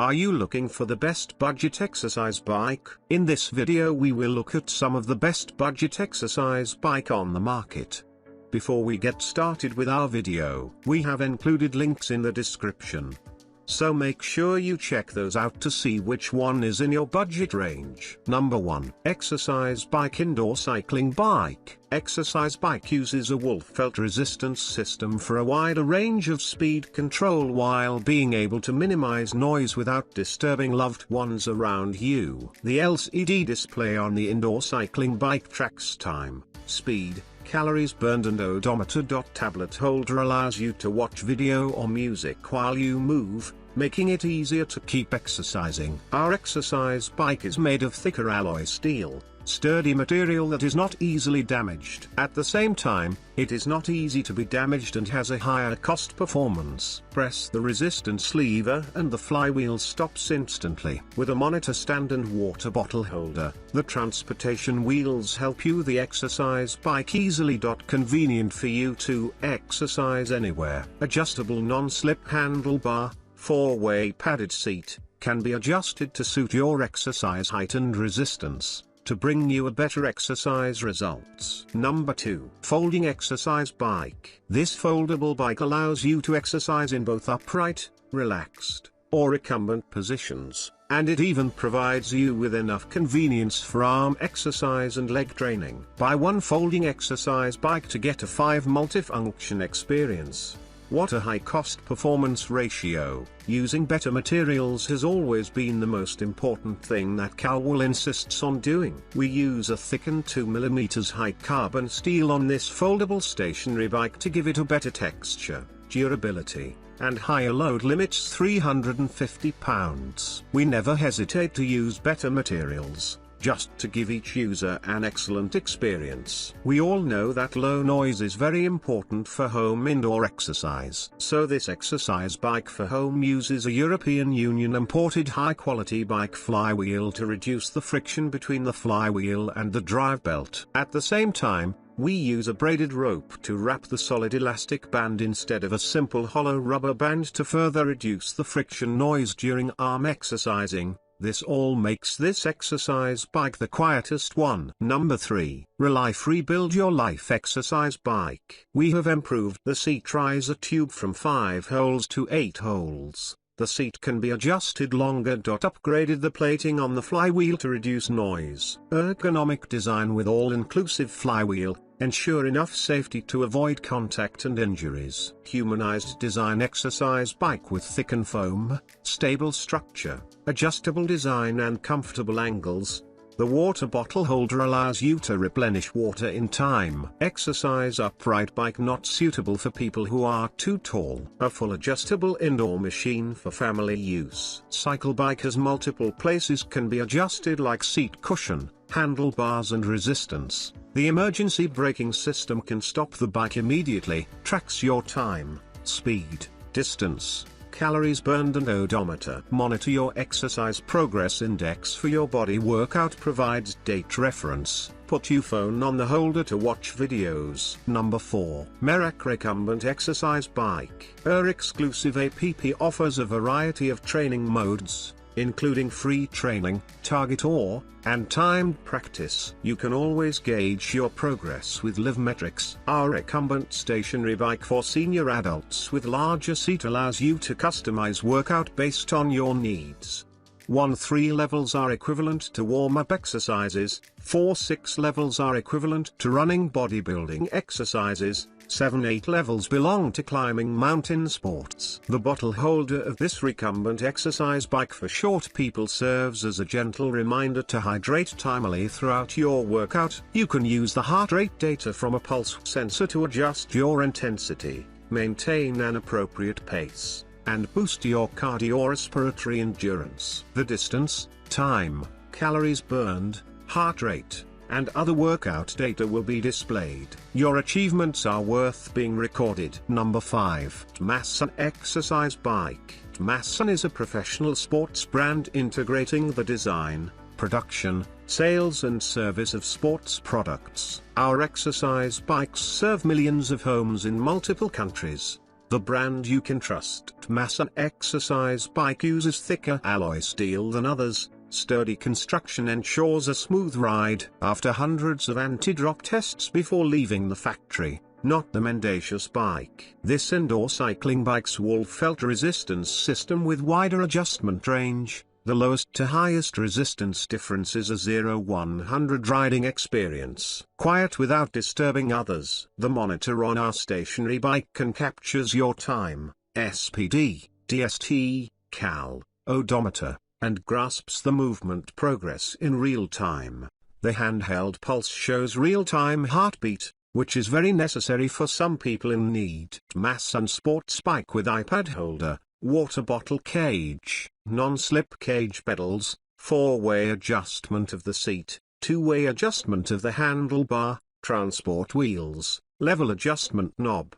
Are you looking for the best budget exercise bike? In this video we will look at some of the best budget exercise bike on the market. Before we get started with our video, we have included links in the description. So make sure you check those out to see which one is in your budget range. Number 1. Exercise Bike Indoor Cycling Bike. Exercise bike uses a wool felt resistance system for a wider range of speed control while being able to minimize noise without disturbing loved ones around you. The LCD display on the indoor cycling bike tracks time, speed, calories burned and odometer. Tablet holder allows you to watch video or music while you move, making it easier to keep exercising. Our exercise bike is made of thicker alloy steel, sturdy material that is not easily damaged. At the same time, it is not easy to be damaged and has a higher cost performance. Press the resistance lever and the flywheel stops instantly. With a monitor stand and water bottle holder, the transportation wheels help you the exercise bike easily. Convenient for you to exercise anywhere. Adjustable non-slip handlebar, 4-way padded seat, can be adjusted to suit your exercise height and resistance, to bring you a better exercise results. Number 2. Folding Exercise Bike. This foldable bike allows you to exercise in both upright, relaxed, or recumbent positions, and it even provides you with enough convenience for arm exercise and leg training. Buy one folding exercise bike to get a 5 multifunction experience. What a high cost-performance ratio. Using better materials has always been the most important thing that Cowell insists on doing. We use a thickened 2mm high carbon steel on this foldable stationary bike to give it a better texture, durability, and higher load limits 350 pounds. We never hesitate to use better materials, just to give each user an excellent experience. We all know that low noise is very important for home indoor exercise. So this exercise bike for home uses a European Union imported high-quality bike flywheel to reduce the friction between the flywheel and the drive belt. At the same time, we use a braided rope to wrap the solid elastic band instead of a simple hollow rubber band to further reduce the friction noise during arm exercising. This all makes this exercise bike the quietest one. Number 3. RELIFE Rebuild Your Life Exercise Bike. We have improved the seat riser tube from 5 holes to 8 holes. The seat can be adjusted longer. Upgraded the plating on the flywheel to reduce noise. Ergonomic design with all-inclusive flywheel, ensure enough safety to avoid contact and injuries. Humanized design exercise bike with thickened foam, stable structure, adjustable design and comfortable angles. The water bottle holder allows you to replenish water in time. Exercise upright bike not suitable for people who are too tall. A full adjustable indoor machine for family use. Cycle bike has multiple places can be adjusted like seat cushion, handlebars and resistance. The emergency braking system can stop the bike immediately. Tracks your time, speed, distance, calories burned and odometer. Monitor your exercise progress index for your body workout. Provides date reference. Put your phone on the holder to watch videos. Number 4. MERACH Recumbent Exercise Bike. Our exclusive app offers a variety of training modes, including free training, target or, and timed practice. You can always gauge your progress with live metrics. Our recumbent stationary bike for senior adults with larger seat allows you to customize workout based on your needs. 1-3 levels are equivalent to warm-up exercises, 4-6 levels are equivalent to running bodybuilding exercises, 7-8 levels belong to climbing mountain sports. The bottle holder of this recumbent exercise bike for short people serves as a gentle reminder to hydrate timely throughout your workout. You can use the heart rate data from a pulse sensor to adjust your intensity, maintain an appropriate pace, and boost your cardiorespiratory endurance. The distance, time, calories burned, heart rate, and other workout data will be displayed. Your achievements are worth being recorded. Number 5. DMASUN Exercise Bike. DMASUN is a professional sports brand integrating the design, production, sales and service of sports products. Our exercise bikes serve millions of homes in multiple countries. The brand you can trust. DMASUN exercise bike uses thicker alloy steel than others. Sturdy construction ensures a smooth ride after hundreds of anti-drop tests before leaving the factory. Not the mendacious bike. This indoor cycling bike's wall felt resistance system with wider adjustment range. The lowest to highest resistance difference is a 0-100 riding experience. Quiet without disturbing others. The monitor on our stationary bike can captures your time, SPD, DST, cal, odometer, and grasps the movement progress in real time. The handheld pulse shows real-time heartbeat, which is very necessary for some people in need. DMASUN sports bike with iPad holder, water bottle cage, non-slip cage pedals, 4-way adjustment of the seat, 2-way adjustment of the handlebar, transport wheels, level adjustment knob,